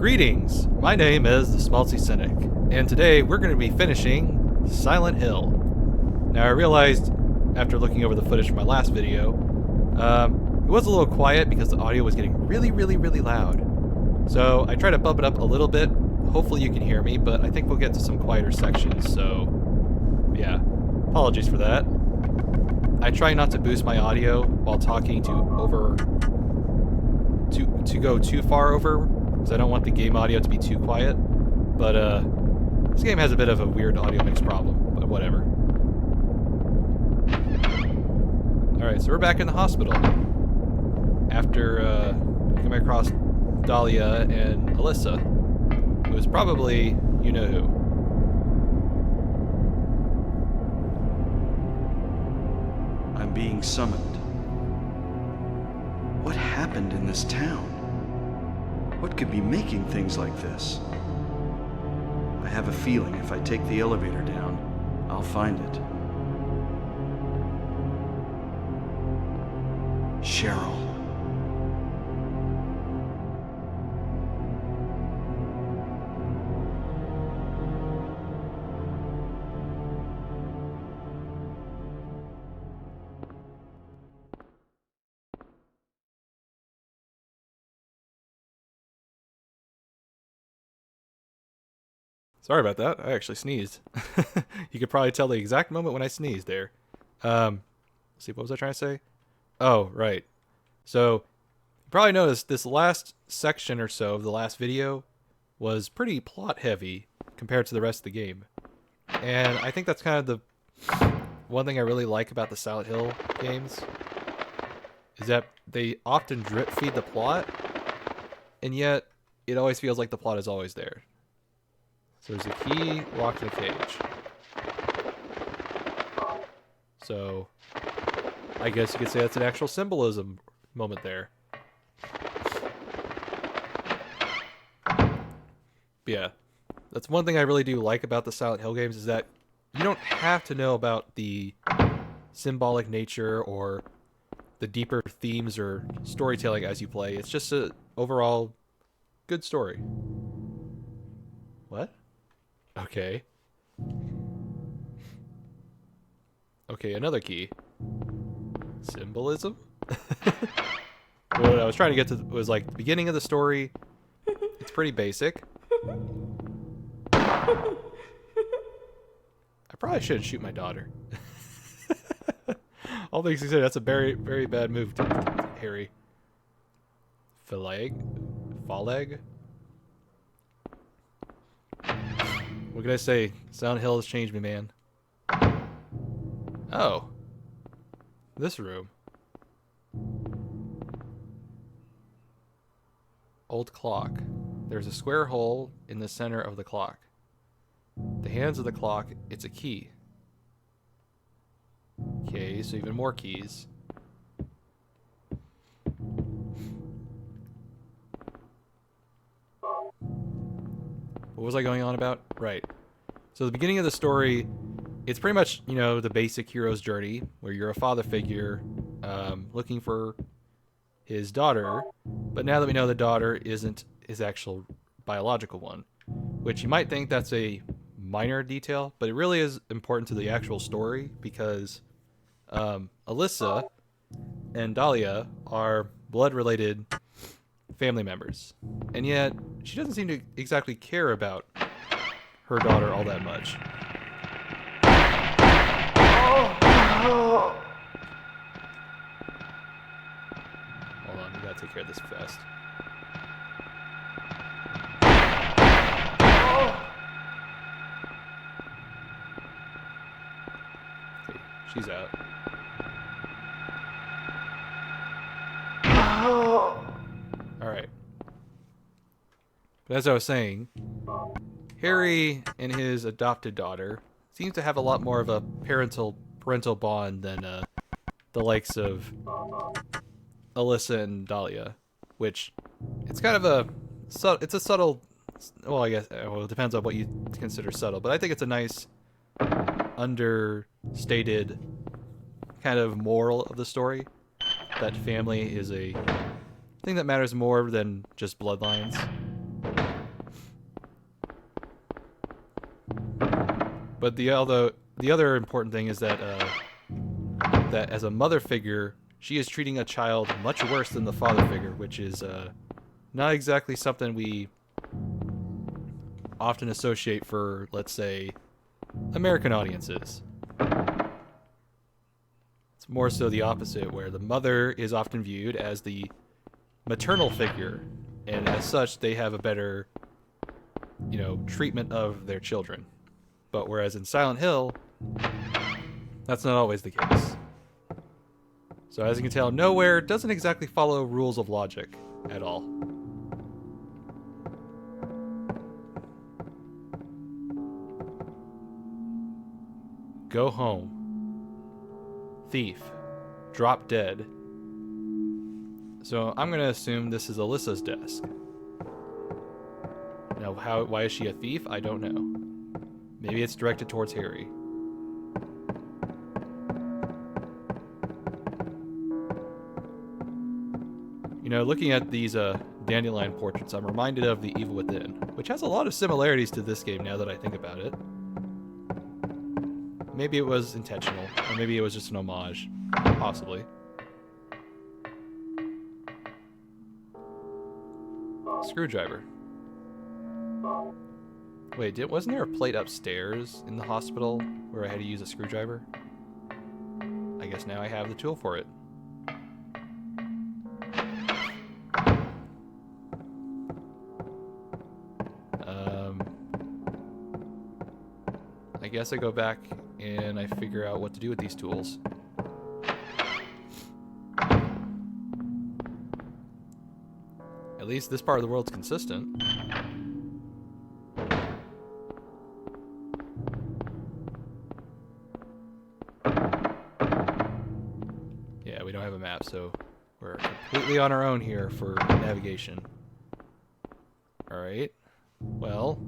Greetings, my name is the Smaltzy Cynic, and today we're going to be finishing Silent Hill. Now I realized, after looking over the footage from my last video, it was a little quiet because the audio was getting really loud. So I tried to bump it up a little bit, hopefully you can hear me, but I think we'll get to some quieter sections, so yeah, apologies for that. I try not to boost my audio while talking to go too far over, because I don't want the game audio to be too quiet. But this game has a bit of a weird audio mix problem, but whatever. Alright, so we're back in the hospital. After coming across Dahlia and Alyssa, who is probably you-know-who. I'm being summoned. What happened in this town? What could be making things like this? I have a feeling if I take the elevator down, I'll find it. Cheryl. Sorry about that. I actually sneezed. You could probably tell the exact moment when I sneezed there. Let's see, what was I trying to say? Oh, right. So, you probably noticed this last section or so of the last video was pretty plot heavy compared to the rest of the game. And I think that's kind of the one thing I really like about the Silent Hill games, is that they often drip feed the plot, and yet it always feels like the plot is always there. So there's a key locked in a cage. So I guess you could say that's an actual symbolism moment there. But yeah, that's one thing I really do like about the Silent Hill games, is that you don't have to know about the symbolic nature or the deeper themes or storytelling as you play. It's just a overall good story. What? Okay. Okay, another key. Symbolism? What I was trying to get to was like the beginning of the story. It's pretty basic. I probably shouldn't shoot my daughter. All things considered, that's a very bad move, Harry. Phaleg? What can I say? Silent Hill has changed me, man. Oh. This room. Old clock. There's a square hole in the center of the clock. The hands of the clock, it's a key. Okay, so even more keys. What was I going on about? Right. So the beginning of the story, it's pretty much, you know, the basic hero's journey, where you're a father figure looking for his daughter, but now that we know the daughter isn't his actual biological one, which you might think that's a minor detail, but it really is important to the actual story, because Alyssa and Dahlia are blood-related family members, and yet she doesn't seem to exactly care about her daughter all that much. Hold on, we gotta take care of this fast. Okay, she's out. Alright. But as I was saying, Harry and his adopted daughter seems to have a lot more of a parental bond than the likes of Alyssa and Dahlia, which it's kind of a subtle, well, I guess, well, it depends on what you consider subtle, but I think it's a nice understated kind of moral of the story, that family is a thing that matters more than just bloodlines. But the other important thing is that that as a mother figure, she is treating a child much worse than the father figure, which is not exactly something we often associate for, let's say, American audiences. It's more so the opposite, where the mother is often viewed as the maternal figure, and as such, they have a better, treatment of their children. But whereas in Silent Hill, that's not always the case. So as you can tell, Nowhere doesn't exactly follow rules of logic at all. Go home. Thief. Drop dead. So I'm going to assume this is Alyssa's desk. Now, why is she a thief? I don't know. Maybe it's directed towards Harry. Looking at these dandelion portraits, I'm reminded of The Evil Within, which has a lot of similarities to this game now that I think about it. Maybe it was intentional, or maybe it was just an homage. Possibly. Screwdriver. Wait, wasn't there a plate upstairs in the hospital where I had to use a screwdriver? I guess now I have the tool for it. I guess I go back and I figure out what to do with these tools. At least this part of the world's consistent. Yeah, we don't have a map, so we're completely on our own here for navigation. Alright. Well,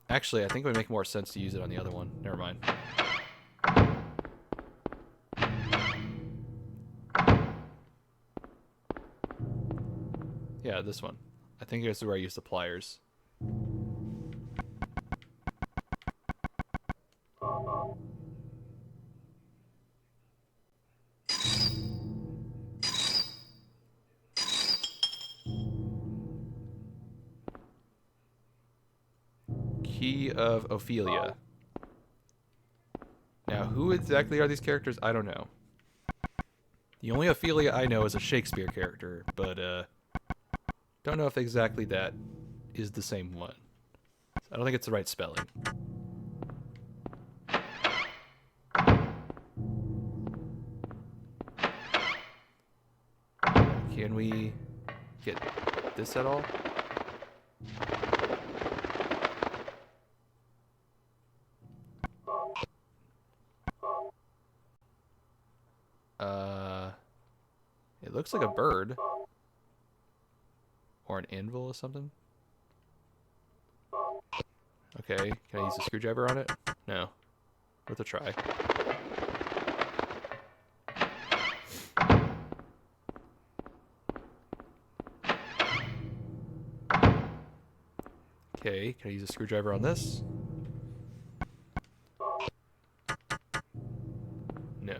actually, I think it would make more sense to use it on the other one. Never mind. Yeah, this one. I think this is where I use the pliers. Key of Ophelia. Now, who exactly are these characters? I don't know. The only Ophelia I know is a Shakespeare character, but don't know if exactly that is the same one. I don't think it's the right spelling. Can we get this at all? It looks like a bird. Or an anvil or something. Okay, can I use a screwdriver on it? No. Worth a try. Okay, can I use a screwdriver on this? No.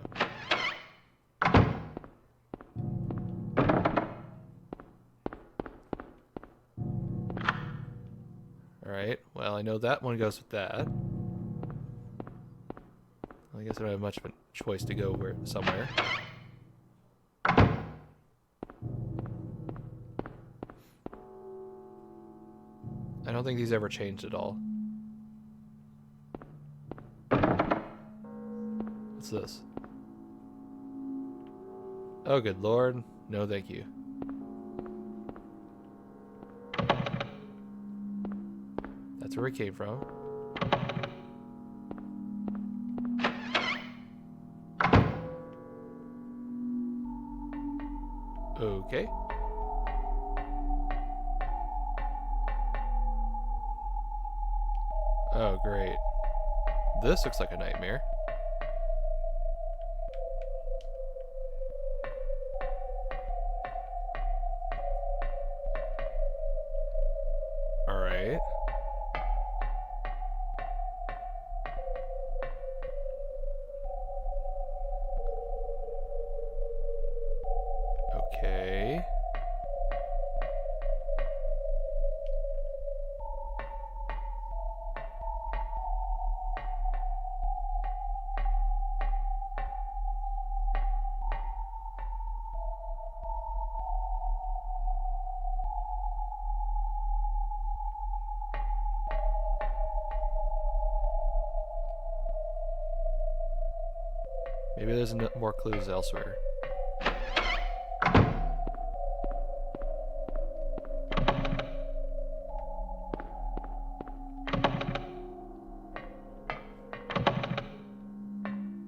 Alright, well I know that one goes with that. I guess I don't have much of a choice to go somewhere. I don't think these ever changed at all. What's this? Oh, good lord. No, thank you. That's where we came from. Okay. Oh, great. This looks like a nightmare. Alright. Maybe there's more clues elsewhere.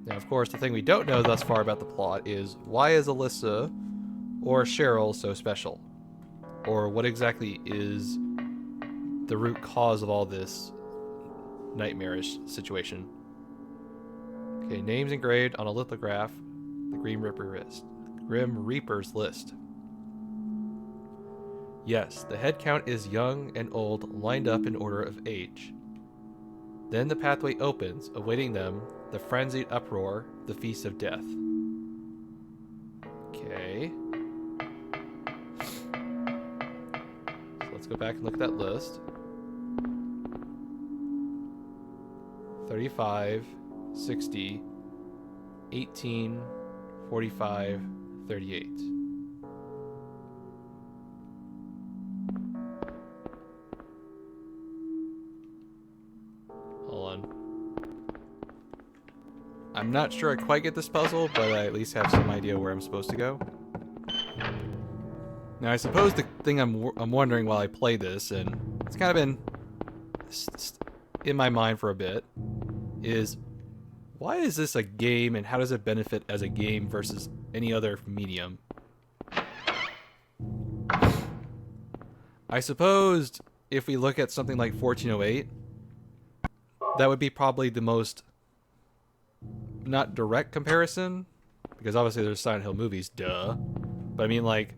Now, of course, the thing we don't know thus far about the plot is why is Alyssa or Cheryl so special? Or what exactly is the root cause of all this nightmarish situation? Okay, names engraved on a lithograph, the Grim Reaper's list. Yes, the head count is young and old, lined up in order of age. Then the pathway opens, awaiting them, the frenzied uproar, the feast of death. Okay. So let's go back and look at that list. 35, 60, 18, 45, 38. Hold on. I'm not sure I quite get this puzzle, but I at least have some idea where I'm supposed to go. Now, I suppose the thing I'm wondering while I play this, and it's kind of been in my mind for a bit, is why is this a game and how does it benefit as a game versus any other medium? I suppose if we look at something like 1408, that would be probably the most not direct comparison, because obviously there's Silent Hill movies, duh. But I mean, like,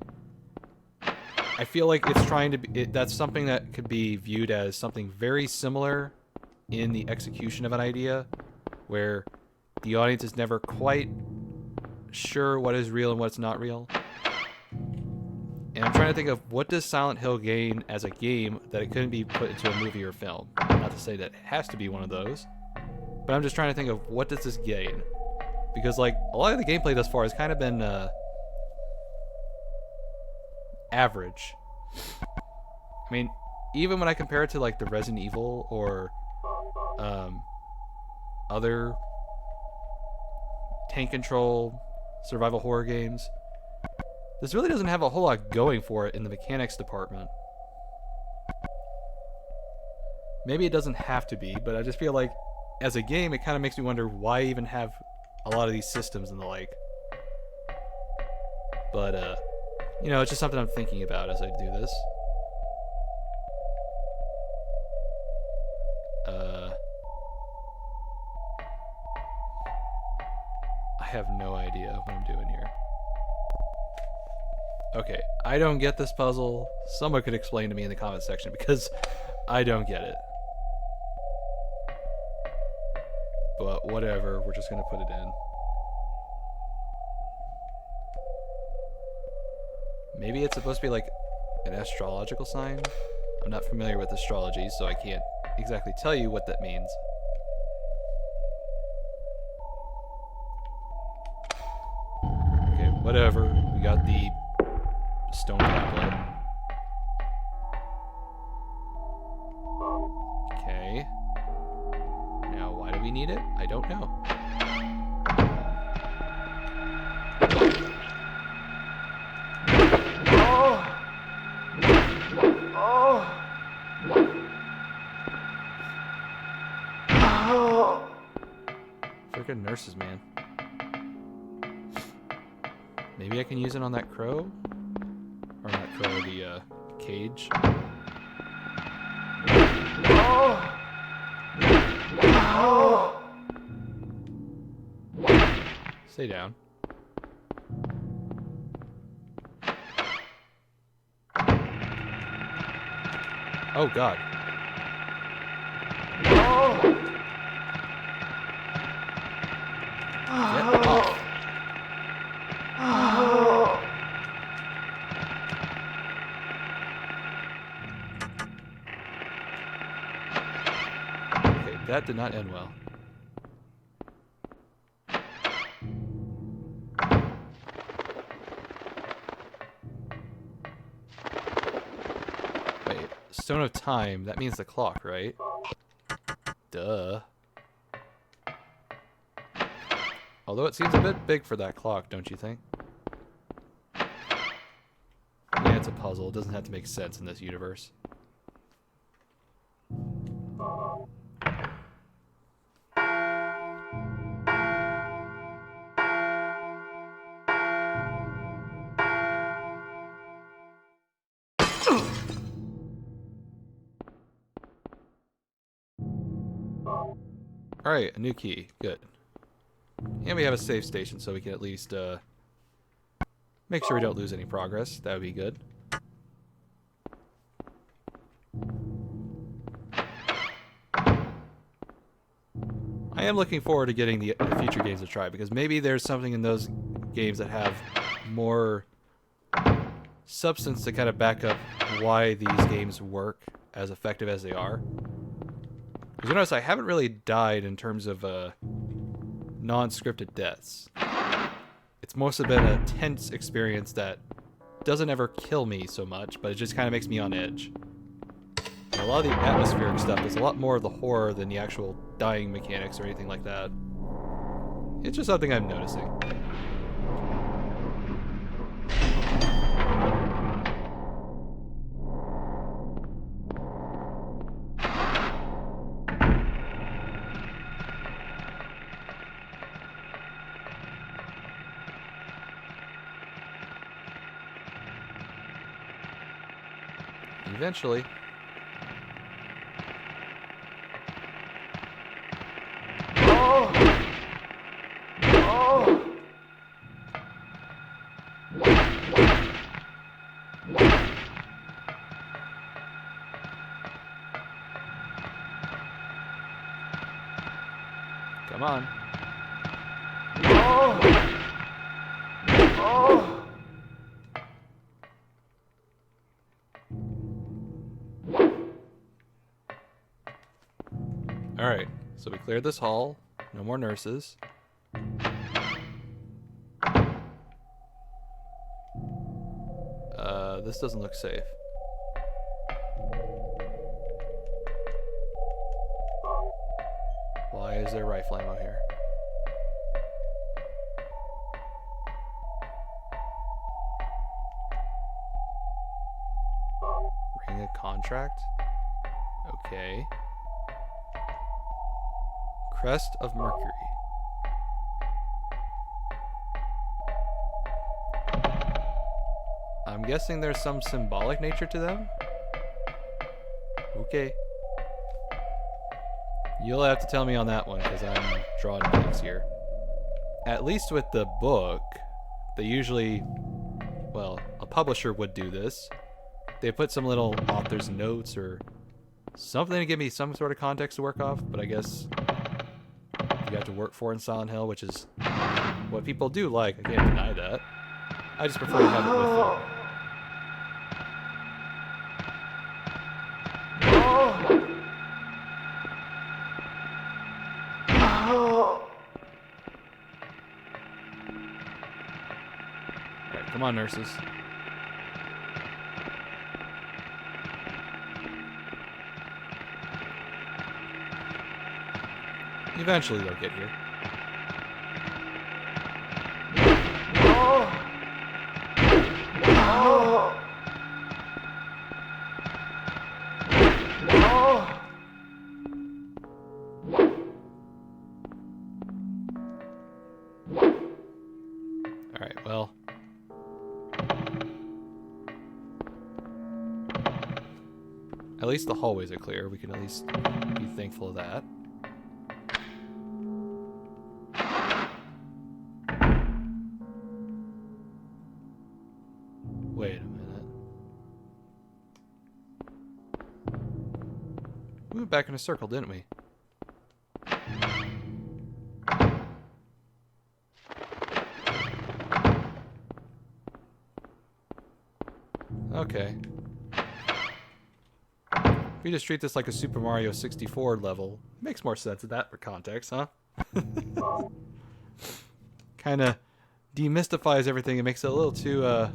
I feel like it's trying to be, that's something that could be viewed as something very similar in the execution of an idea, where the audience is never quite sure what is real and what's not real. And I'm trying to think of what does Silent Hill gain as a game that it couldn't be put into a movie or film. Not to say that it has to be one of those, but I'm just trying to think of what does this gain? Because like a lot of the gameplay thus far has kind of been average. I mean, even when I compare it to like the Resident Evil or other tank control survival horror games, this really doesn't have a whole lot going for it in the mechanics department. Maybe it doesn't have to be, but I just feel like as a game it kind of makes me wonder why even have a lot of these systems and the like. But you know, it's just something I'm thinking about as I do this. I have no idea what I'm doing here. Okay, I don't get this puzzle. Someone could explain to me in the comment section because I don't get it. But whatever, we're just gonna put it in. Maybe it's supposed to be like an astrological sign? I'm not familiar with astrology, so I can't exactly tell you what that means. Okay, whatever. We got the stone tablet. Okay. Now, why do we need it? I don't know. Freaking nurses, man. Maybe I can use it on that crow? Or not crow, the cage. Stay down. Oh god. Get off. Okay, that did not end well. Wait, Stone of Time, that means the clock, right? Duh. Although it seems a bit big for that clock, don't you think? Yeah, it's a puzzle. It doesn't have to make sense in this universe. Alright, a new key. Good. And we have a save station, so we can at least make sure we don't lose any progress. That would be good. I am looking forward to getting the future games to try, because maybe there's something in those games that have more substance to kind of back up why these games work as effective as they are. Because you notice I haven't really died in terms of non-scripted deaths. It's mostly been a tense experience that doesn't ever kill me so much, but it just kind of makes me on edge. And a lot of the atmospheric stuff is a lot more of the horror than the actual dying mechanics or anything like that. It's just something I'm noticing. Eventually. Come on. Alright, so we cleared this hall. No more nurses. This doesn't look safe. Why is there rifle ammo here? Ring a contract? Okay. Crest of Mercury. I'm guessing there's some symbolic nature to them? Okay. You'll have to tell me on that one, because I'm drawing blanks here. At least with the book, they usually, well, a publisher would do this. They put some little author's notes or something to give me some sort of context to work off, but I guess you got to work for in Silent Hill, which is what people do like. I can't deny that. I just prefer to have it with them. Alright, come on, nurses. Eventually they'll get here. Alright, well. At least the hallways are clear. We can at least be thankful of that. Wait a minute. We went back in a circle, didn't we? Okay. If we just treat this like a Super Mario 64 level, makes more sense in that for context, huh? Kind of demystifies everything and makes it a little too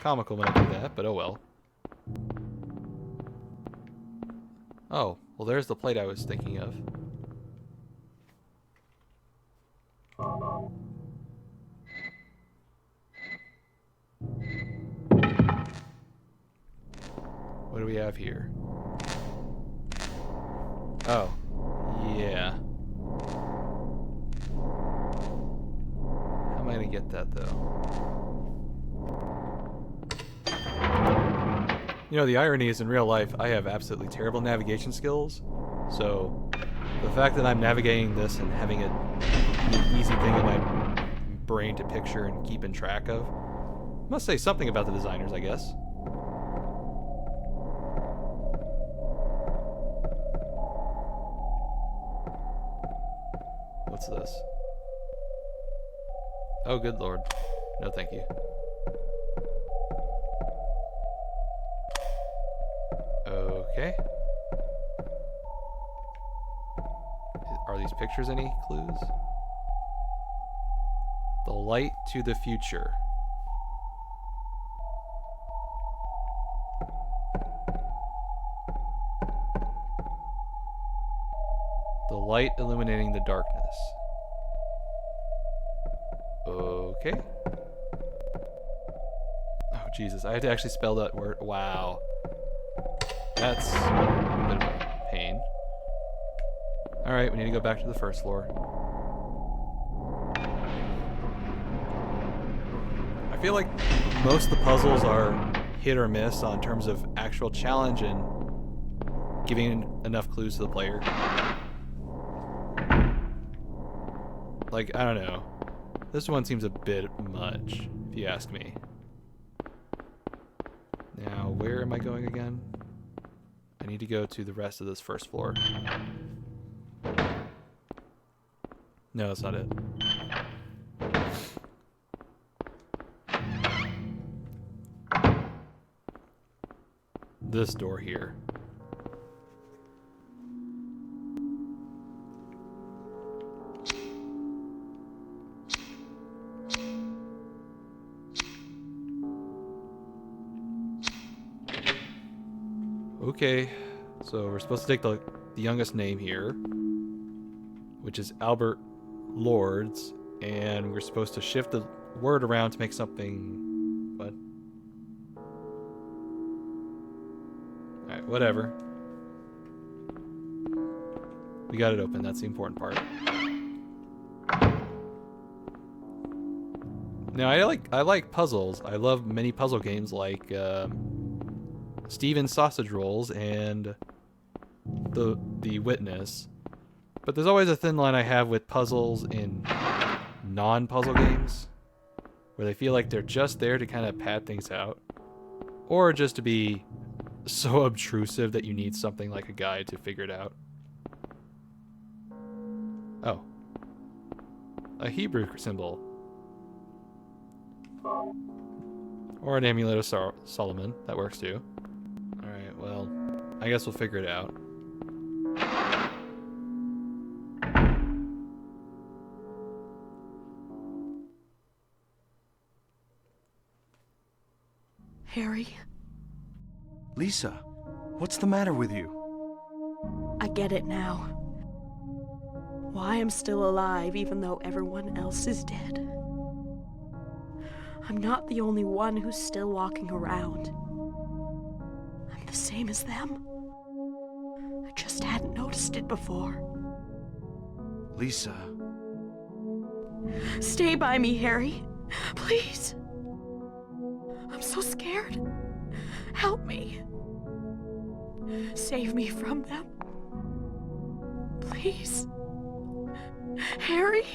comical when I do that, but oh well. Oh, well there's the plate I was thinking of. what do we have here? Oh, yeah. How am I gonna get that though? You know, the irony is in real life, I have absolutely terrible navigation skills. So, the fact that I'm navigating this and having an easy thing in my brain to picture and keep in track of must say something about the designers, I guess. What's this? Oh, good lord. No, thank you. Okay. Are these pictures any clues? The light to the future. The light illuminating the darkness. Okay. Oh, Jesus. I had to actually spell that word. Wow. That's a bit of a pain. Alright, we need to go back to the first floor. I feel like most of the puzzles are hit or miss on terms of actual challenge and giving enough clues to the player. Like, I don't know. This one seems a bit much, if you ask me. Now, where am I going again? I need to go to the rest of this first floor. No, that's not it. This door here. Okay, so we're supposed to take the youngest name here, which is Albert Lords, and we're supposed to shift the word around to make something... What? Alright, whatever. We got it open, that's the important part. Now, I like puzzles. I love many puzzle games like Steven's Sausage Rolls and the Witness. But there's always a thin line I have with puzzles in non-puzzle games, where they feel like they're just there to kind of pad things out, or just to be so obtrusive that you need something like a guide to figure it out. Oh. A Hebrew symbol. Or an amulet of Solomon. That works too. Alright, well, I guess we'll figure it out. Harry, Lisa, what's the matter with you? I get it now. Why I'm still alive even though everyone else is dead. I'm not the only one who's still walking around. I'm the same as them. I just hadn't noticed it before. Lisa. Stay by me, Harry. Please. I'm so scared. Help me. Save me from them. Please. Harry?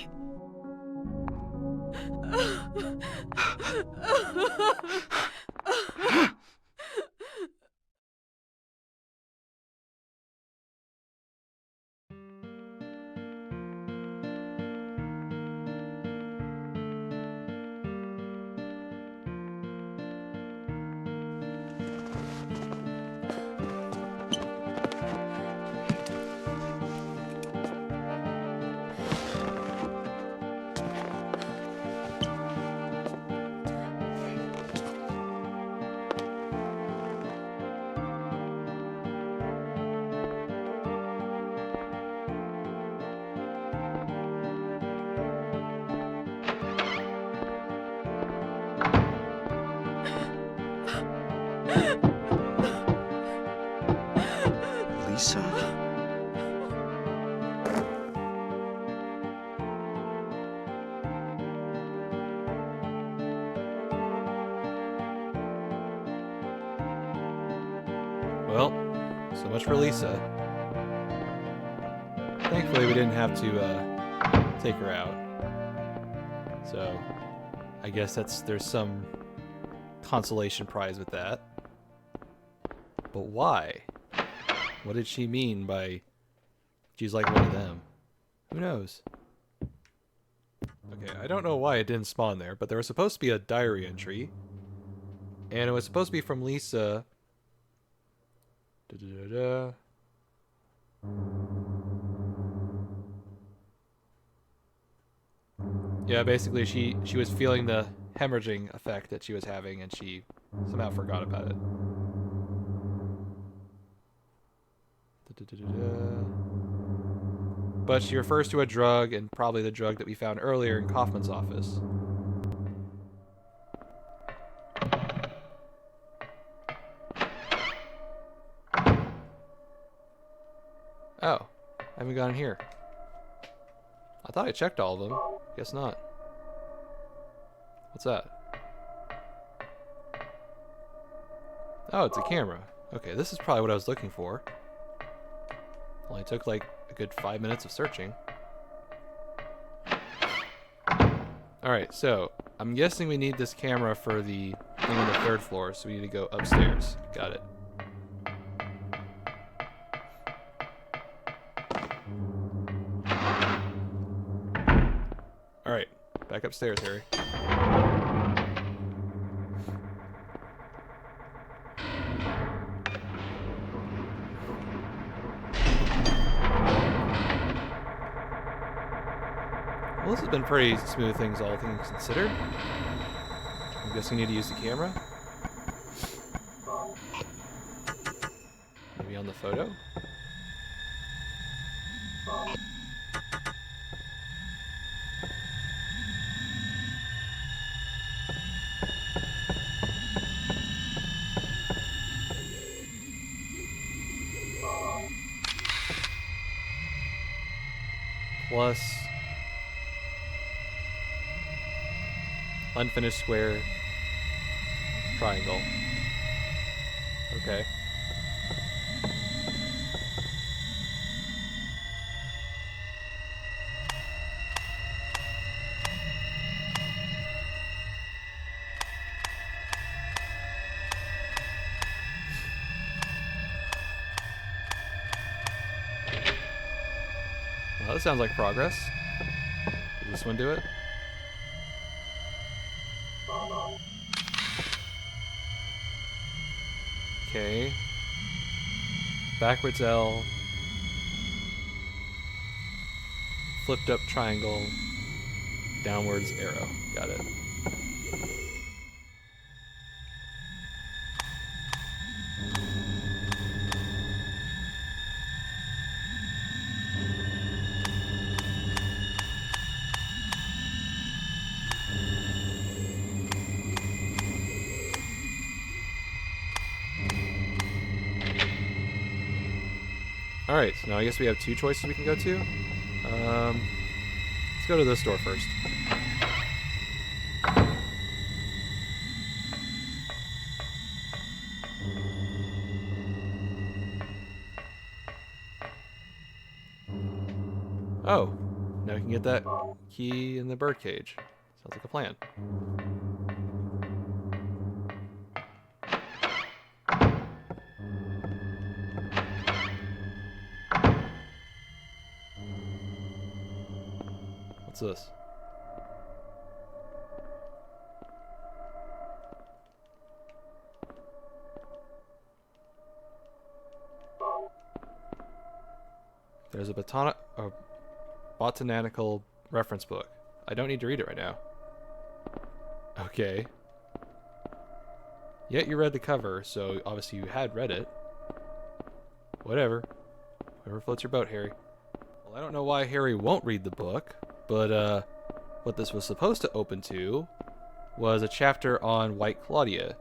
Well, so much for Lisa. Thankfully, we didn't have to take her out. So, I guess there's some consolation prize with that. But why? What did she mean by she's like one of them? Who knows? Okay, I don't know why it didn't spawn there, but there was supposed to be a diary entry. And it was supposed to be from Lisa. Da-da-da-da. Yeah, basically she was feeling the hemorrhaging effect that she was having, and she somehow forgot about it. Da-da-da-da-da. But she refers to a drug, and probably the drug that we found earlier in Kaufman's office. Oh, I haven't gone here. I thought I checked all of them. Guess not. What's that? Oh, it's a camera. Okay, this is probably what I was looking for. Only took like a good 5 minutes of searching. Alright, so I'm guessing we need this camera for the thing on the 3rd floor, so we need to go upstairs. Got it. Alright, back upstairs, Harry. Well, this has been pretty smooth things, all things considered. I guess we need to use the camera. Maybe on the photo? Plus unfinished square triangle. Okay. Well, that sounds like progress. Does this one do it? Okay. Backwards L. Flipped up triangle. Downwards arrow. Got it. Alright, so now I guess we have 2 choices we can go to. Let's go to this door first. Oh, now we can get that key in the birdcage. Sounds like a plan. What's this? There's a botanical reference book. I don't need to read it right now. Okay. Yet you read the cover, so obviously you had read it. Whatever. Whatever floats your boat, Harry. Well, I don't know why Harry won't read the book, but what this was supposed to open to was a chapter on White Claudia,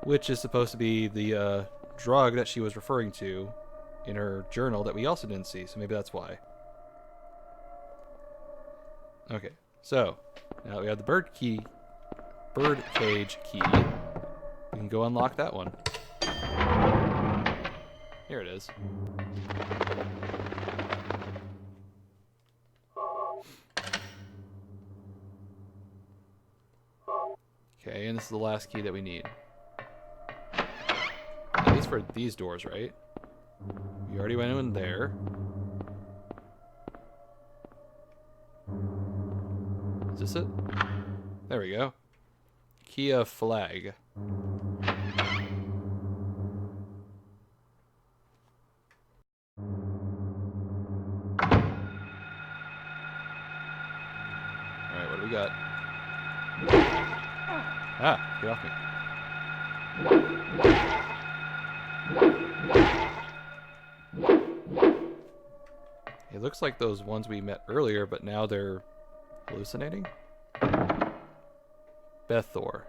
which is supposed to be the drug that she was referring to in her journal that we also didn't see, so maybe that's why. Okay, so now that we have the bird cage key, we can go unlock that one. Here it is. Okay, and this is the last key that we need. At least for these doors, right? We already went in there. Is this it? There we go. Key of flag. Alright, what do we got? Ah, get off me. It looks like those ones we met earlier, but now they're hallucinating? Bethor.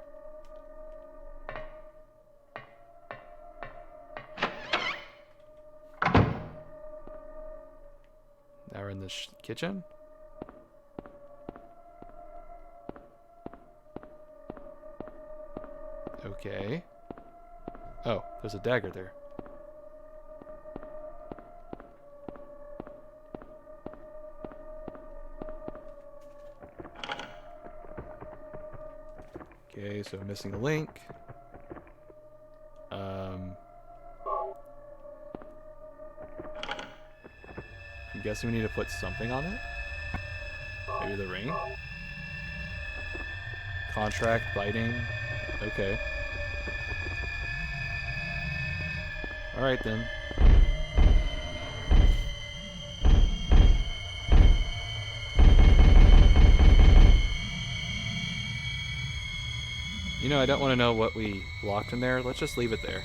Now we're in the kitchen. Okay. Oh, there's a dagger there. Okay, so missing a link. I'm guessing we need to put something on it. Maybe the ring? Contract, biting. Okay. Alright then. You know, I don't want to know what we locked in there. Let's just leave it there.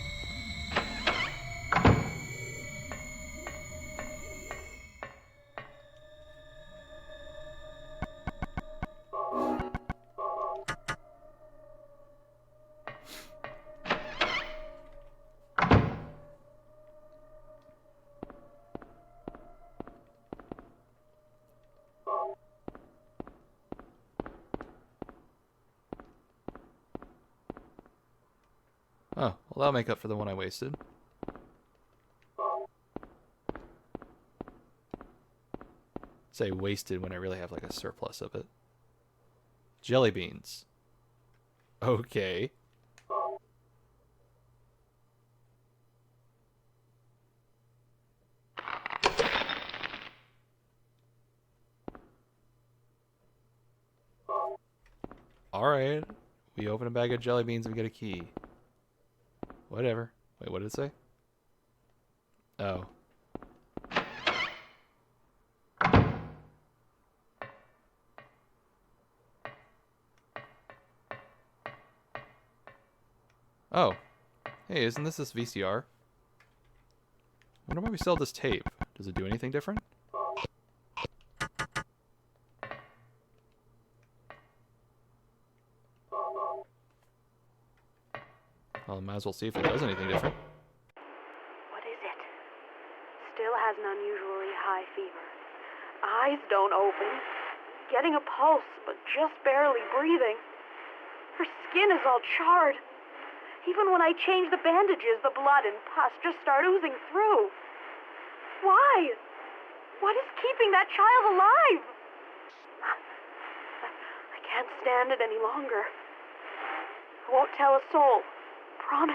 Oh, well that'll make up for the one I wasted. Say wasted when I really have like a surplus of it. Jelly beans. Okay. Alright. We open a bag of jelly beans and we get a key. Whatever. Wait, what did it say? Oh. Oh. Hey, isn't this VCR? I wonder why we sell this tape. Does it do anything different? Well, might as well see if it does anything different. What is it? Still has an unusually high fever. Eyes don't open. Getting a pulse, but just barely breathing. Her skin is all charred. Even when I change the bandages, the blood and pus just start oozing through. Why? What is keeping that child alive? I can't stand it any longer. I won't tell a soul. Promise.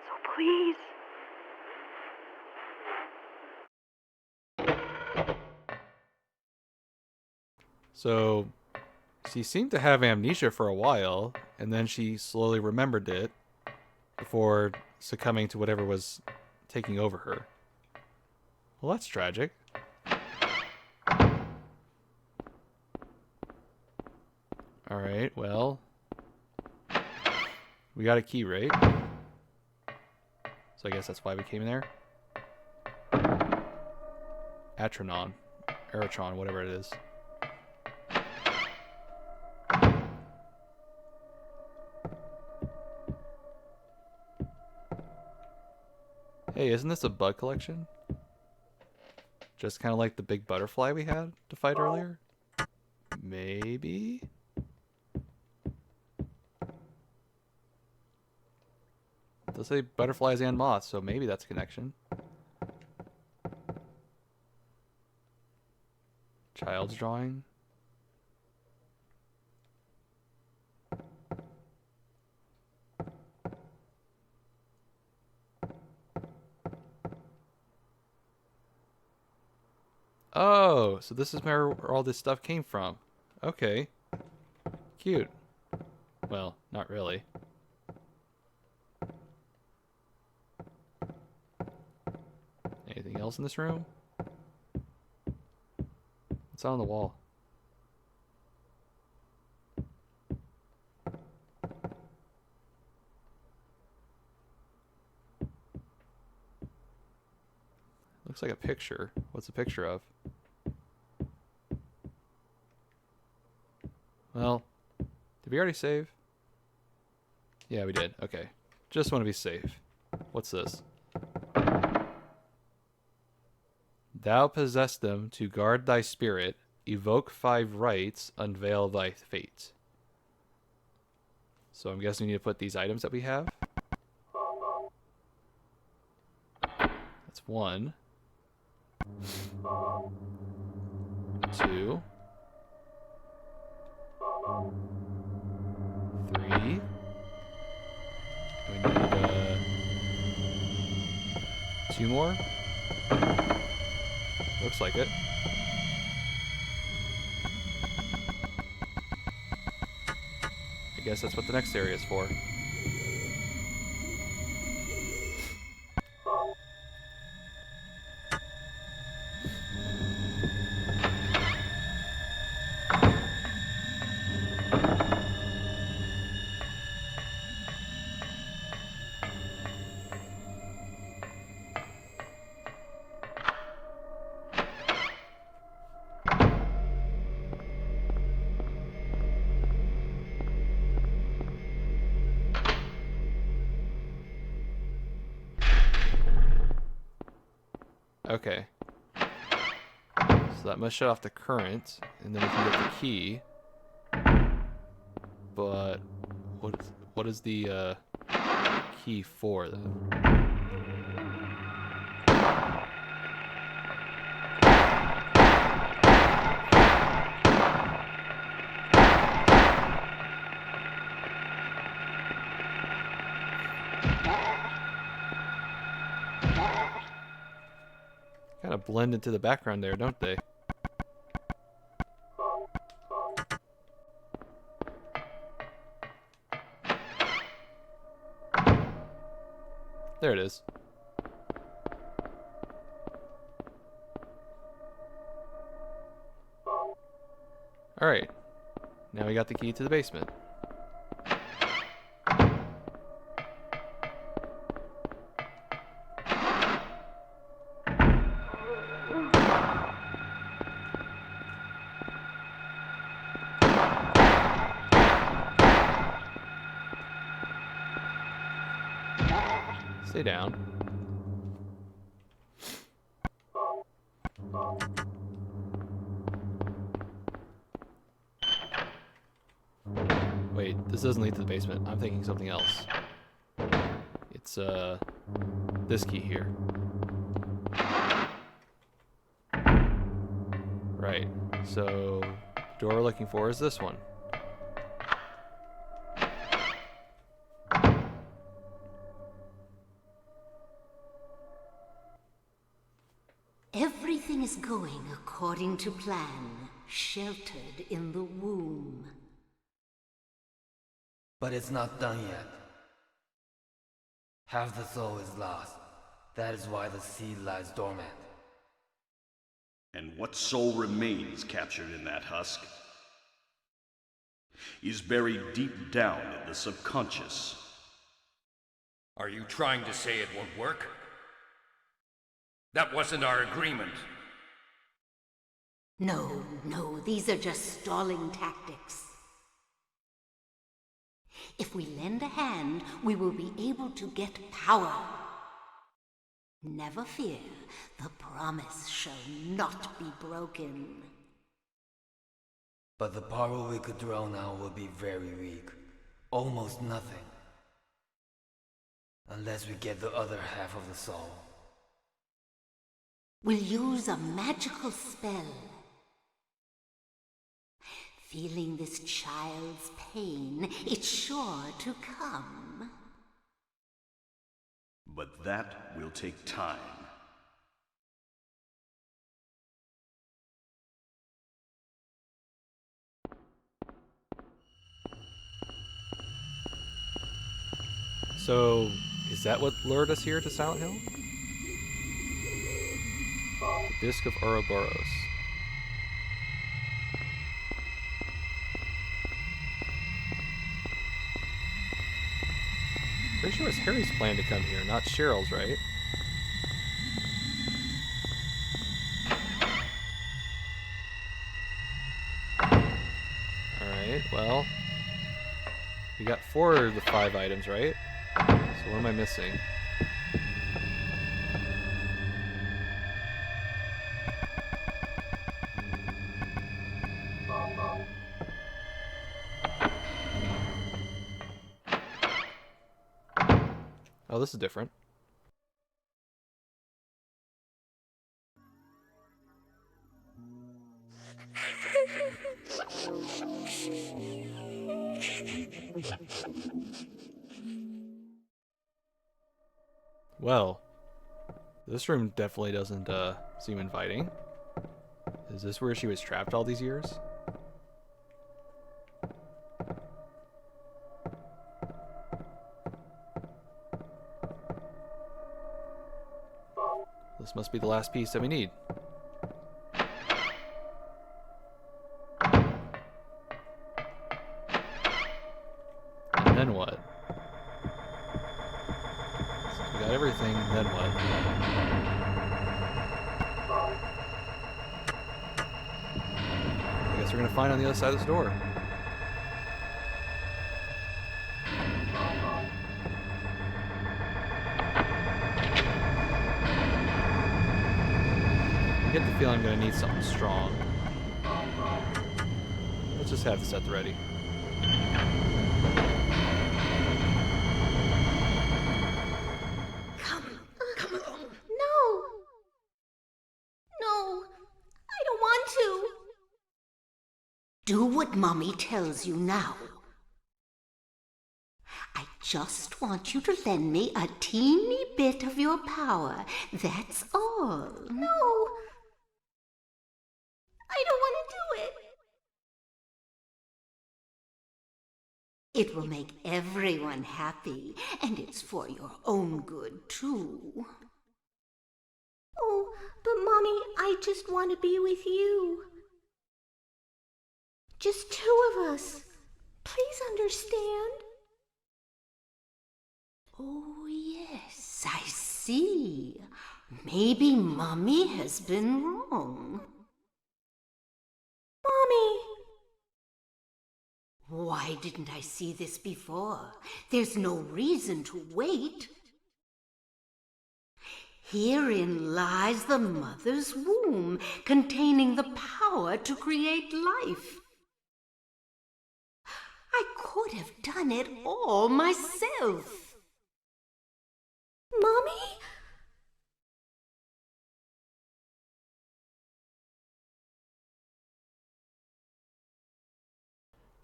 So please. So, she seemed to have amnesia for a while, and then she slowly remembered it before succumbing to whatever was taking over her. Well, that's tragic. Alright, well. We got a key, right? So I guess that's why we came in there. Atron, Aerotron, whatever it is. Hey, isn't this a bug collection? Just kind of like the big butterfly we had to fight earlier? Maybe? does say butterflies and moths, so maybe that's a connection. Child's drawing. Oh, so this is where all this stuff came from. Okay. Cute. Well, not really. Anything else in this room? What's on the wall? Looks like a picture. What's a picture of? Well, did we already save? Yeah, we did. Okay. Just want to be safe. What's this? Thou possess them to guard thy spirit, evoke 5 rites, unveil thy fate. So I'm guessing we need to put these items that we have. That's 1. 2. 3. We need 2 more. Looks like it. I guess that's what the next area is for. Okay. So that must shut off the current, and then we can get the key. But what is the key for then? Kind of blend into the background there, don't they? There it is. Alright. Now we got the key to the basement. Stay down. Wait, this doesn't lead to the basement. I'm thinking something else. It's, this key here. Right. So, the door we're looking for is this one. Everything is going according to plan, sheltered in the womb. But it's not done yet. Half the soul is lost. That is why the seed lies dormant. And what soul remains captured in that husk is buried deep down in the subconscious. Are you trying to say it won't work? That wasn't our agreement. No, these are just stalling tactics. If we lend a hand, we will be able to get power. Never fear, the promise shall not be broken. But the power we could draw now will be very weak. Almost nothing. Unless we get the other half of the soul. We'll use a magical spell. Feeling this child's pain, it's sure to come. But that will take time. So, is that what lured us here to Silent Hill? The Disc of Ouroboros. Pretty sure it's Harry's plan to come here, not Cheryl's, right? Alright, well, we got 4 of the 5 items, right? So what am I missing? Oh, this is different. Well, this room definitely doesn't seem inviting. Is this where she was trapped all these years? This must be the last piece that we need. And then what? Since we got everything, then what? I guess we're gonna find on the other side of this door. I get the feeling I'm gonna need something strong. Let's just have this at the ready. Come along. No. No, I don't want to. Do what Mommy tells you now. I just want you to lend me a teeny bit of your power. That's all. No. I don't want to do it. It will make everyone happy, and it's for your own good, too. Oh, but Mommy, I just want to be with you. Just 2 of us. Please understand. Oh, yes, I see. Maybe Mommy has been wrong. Mommy! Why didn't I see this before? There's no reason to wait. Herein lies the mother's womb, containing the power to create life. I could have done it all myself. Mommy?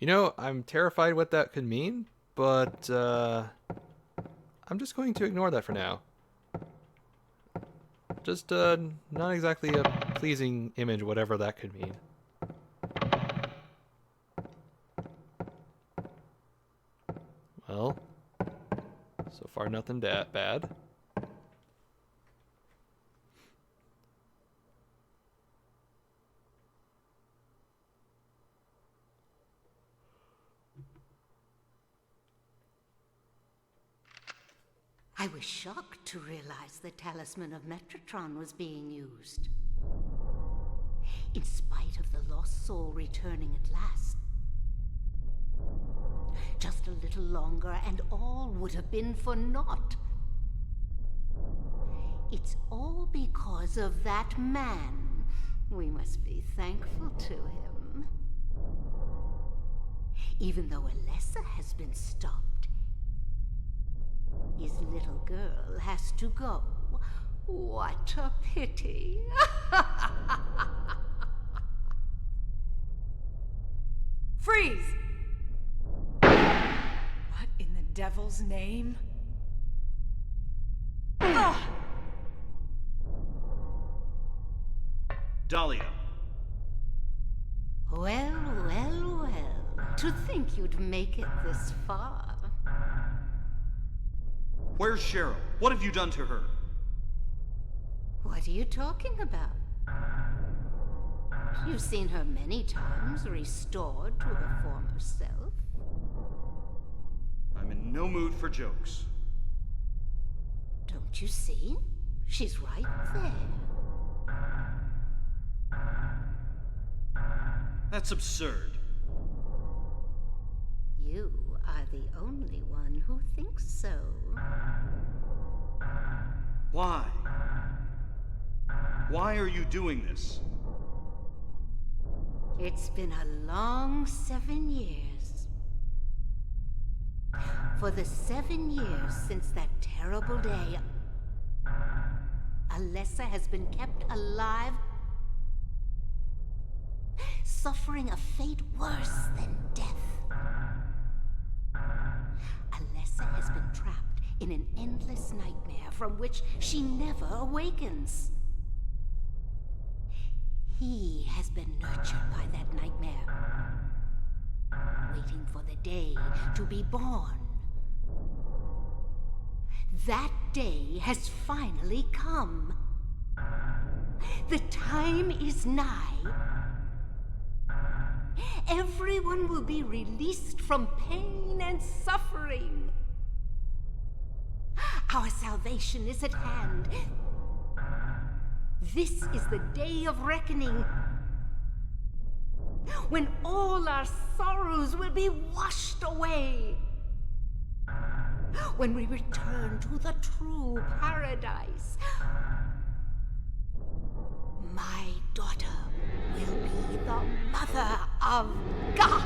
You know, I'm terrified what that could mean, but I'm just going to ignore that for now. Just not exactly a pleasing image, whatever that could mean. Well, so far nothing that bad. I was shocked to realize the talisman of Metatron was being used. In spite of the lost soul returning at last. Just a little longer and all would have been for naught. It's all because of that man. We must be thankful to him. Even though Alessa has been stopped, His little girl has to go. What a pity. Freeze! What in the devil's name? Ah! Dahlia. Well, well, well. To think you'd make it this far. Where's Cheryl? What have you done to her? What are you talking about? You've seen her many times restored to her former self. I'm in no mood for jokes. Don't you see? She's right there. That's absurd. You are the only one who thinks so. Why? Why are you doing this? It's been a long 7 years. For the 7 years since that terrible day, Alessa has been kept alive, suffering a fate worse than death. Alessa has been trapped in an endless nightmare from which she never awakens. He has been nurtured by that nightmare, waiting for the day to be born. That day has finally come. The time is nigh. Everyone will be released from pain and suffering. Our salvation is at hand. This is the day of reckoning, when all our sorrows will be washed away, when we return to the true paradise. My daughter will be the mother of God.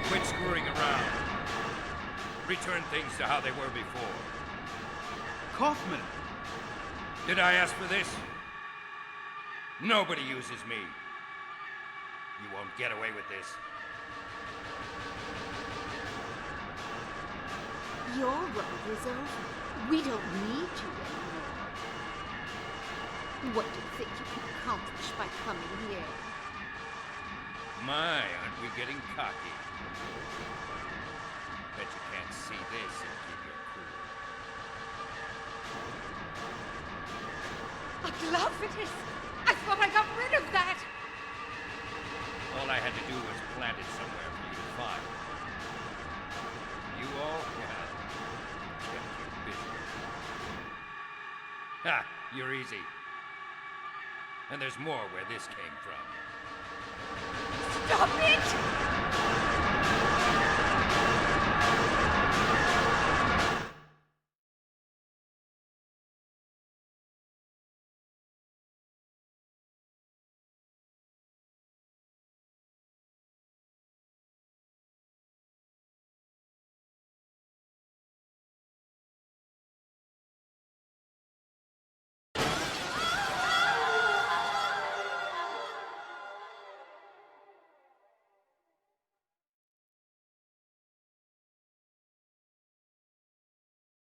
Quit screwing around. Return things to how they were before. Kaufman! Did I ask for this? Nobody uses me. You won't get away with this. Your road is over. We don't need you anymore. What do you think you can accomplish by coming here? My, aren't we getting cocky? Bet you can't see this and keep your cool. A glove it is! I thought I got rid of that! All I had to do was plant it somewhere for you to find. You all, well, kept you busy. Ha! You're easy. And there's more where this came from. Stop it!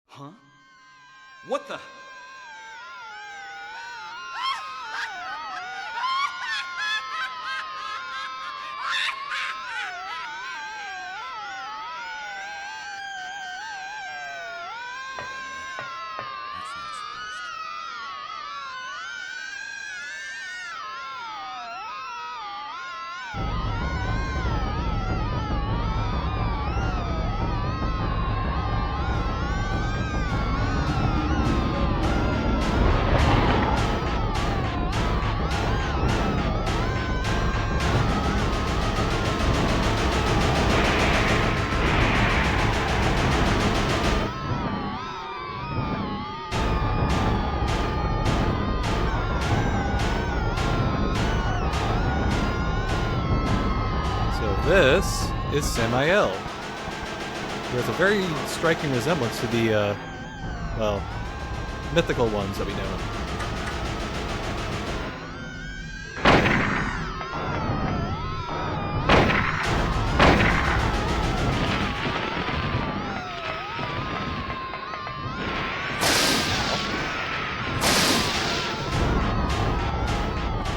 Huh? What the? is Samael. There's a very striking resemblance to the, well, mythical ones that we know.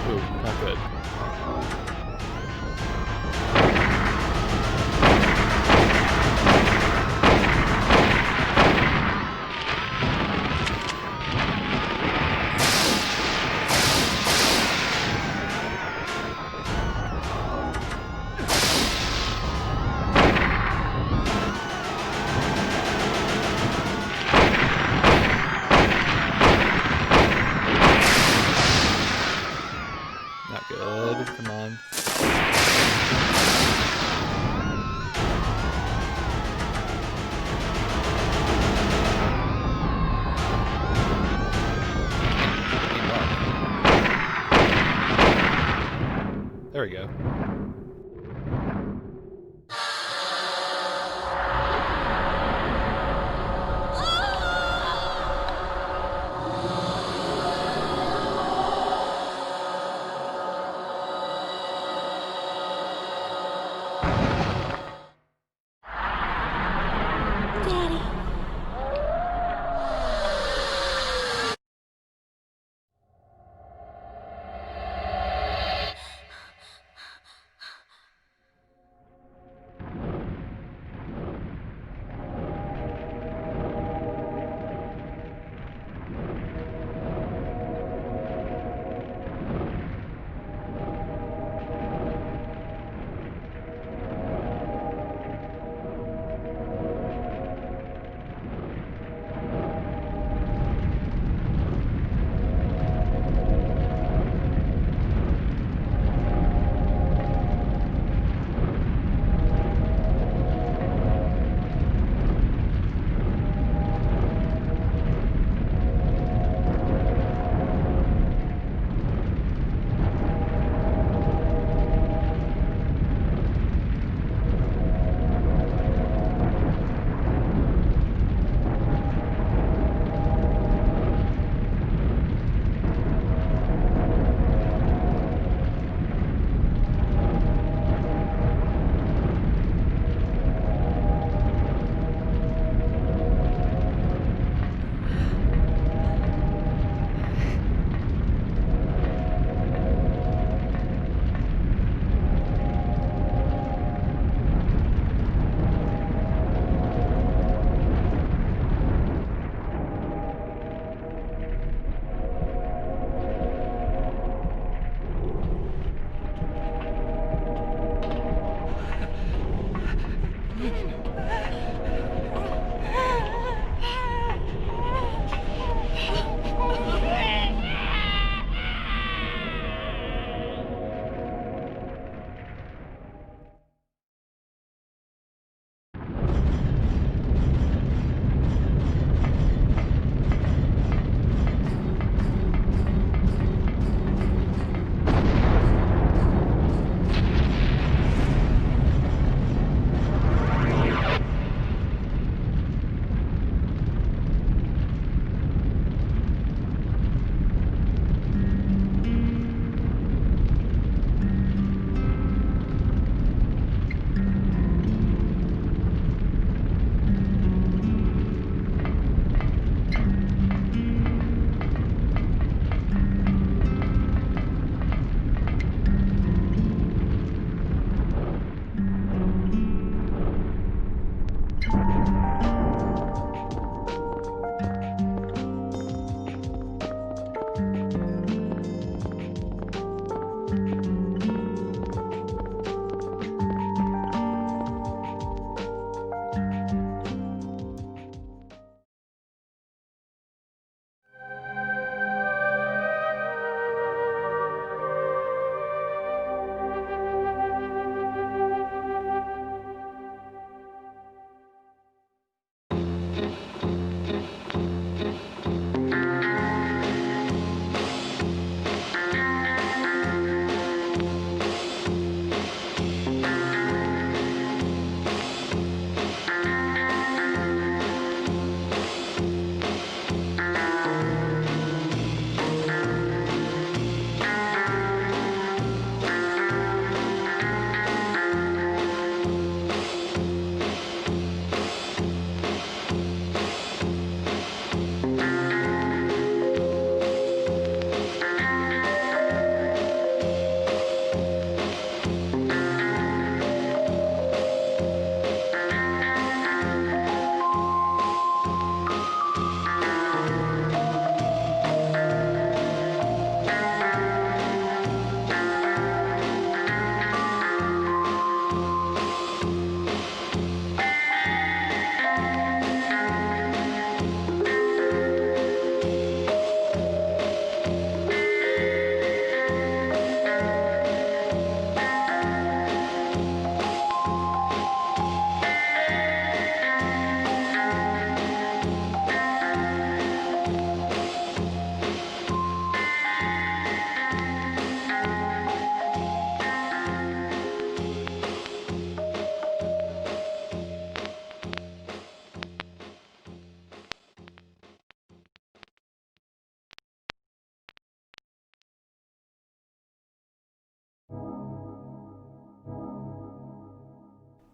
Ooh, not good. Not good. Come on. There we go.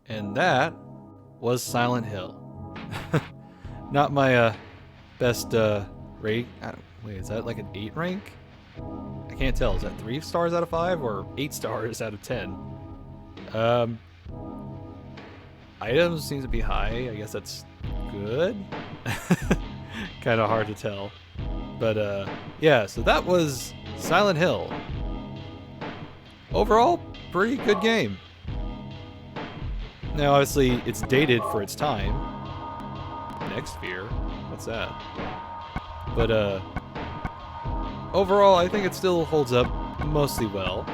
And that was Silent Hill. Not my best rate. Wait, is that like an 8 rank? I can't tell. Is that 3 stars out of 5 or 8 stars out of 10? Items seems to be high. I guess that's good. Kind of hard to tell. But yeah, so that was Silent Hill. Overall, pretty good game. Now, obviously, it's dated for its time. Next Sphere? What's that? But overall, I think it still holds up mostly well.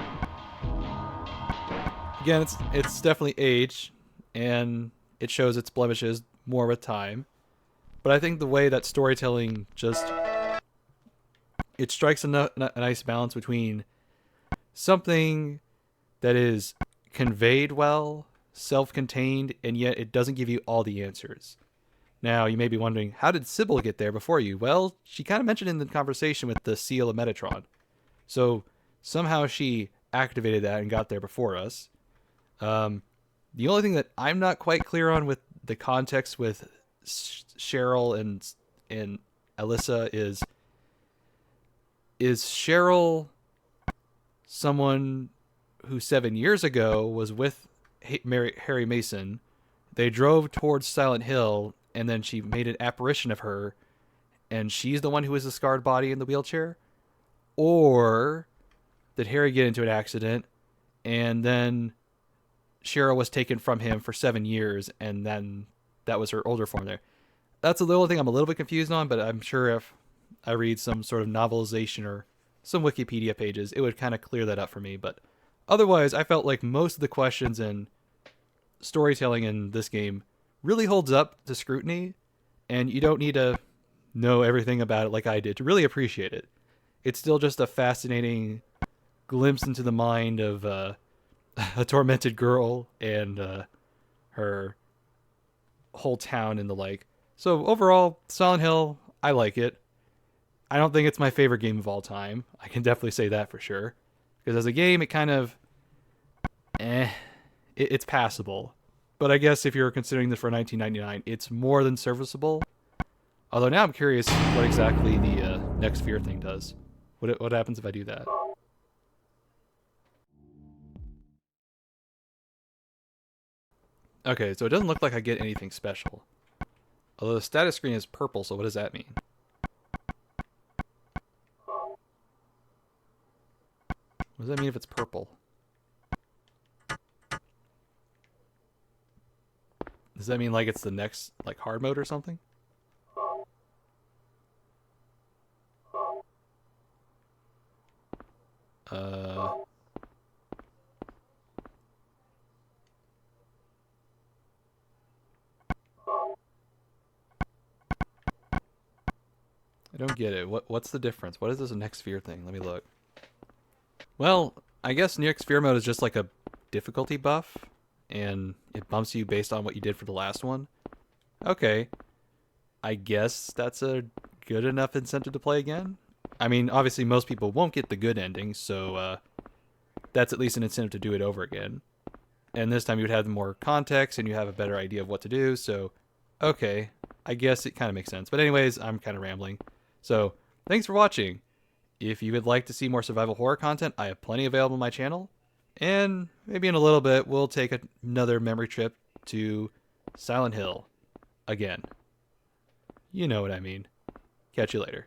Again, it's definitely aged, and it shows its blemishes more with time. But I think the way that storytelling it strikes a nice balance between something that is conveyed well, self-contained, and yet it doesn't give you all the answers. Now, you may be wondering, how did Sybil get there before you? Well, she kind of mentioned in the conversation with the seal of Metatron. So, somehow she activated that and got there before us. The only thing that I'm not quite clear on with the context with Cheryl and Alyssa is Cheryl someone who 7 years ago was with Harry Mason? They drove towards Silent Hill, and then she made an apparition of her, and she's the one who was the scarred body in the wheelchair? Or did Harry get into an accident, and then Cheryl was taken from him for 7 years, and then that was her older form there? That's the little thing I'm a little bit confused on, but I'm sure if I read some sort of novelization or some Wikipedia pages, it would kind of clear that up for me. But otherwise, I felt like most of the questions and storytelling in this game really holds up to scrutiny, and you don't need to know everything about it like I did to really appreciate it. It's still just a fascinating glimpse into the mind of a tormented girl and her whole town and the like. So overall, Silent Hill, I like it. I don't think it's my favorite game of all time. I can definitely say that for sure. Because as a game, it kind of... it's passable. But I guess if you're considering this for $19.99, it's more than serviceable. Although now I'm curious what exactly the next Sphere thing does. What happens if I do that? Okay, so it doesn't look like I get anything special. Although the status screen is purple, so what does that mean? What does that mean if it's purple? Does that mean like it's the next like hard mode or something? I don't get it. What's the difference? What is this next Sphere thing? Let me look. Well, I guess next Sphere mode is just like a difficulty buff, and it bumps you based on what you did for the last one. Okay. I guess that's a good enough incentive to play again. I mean, obviously most people won't get the good ending, so that's at least an incentive to do it over again. And this time you would have more context and you have a better idea of what to do, so okay. I guess it kind of makes sense. But anyways, I'm kind of rambling. So, thanks for watching. If you would like to see more survival horror content, I have plenty available on my channel. And maybe in a little bit, we'll take another memory trip to Silent Hill again. You know what I mean. Catch you later.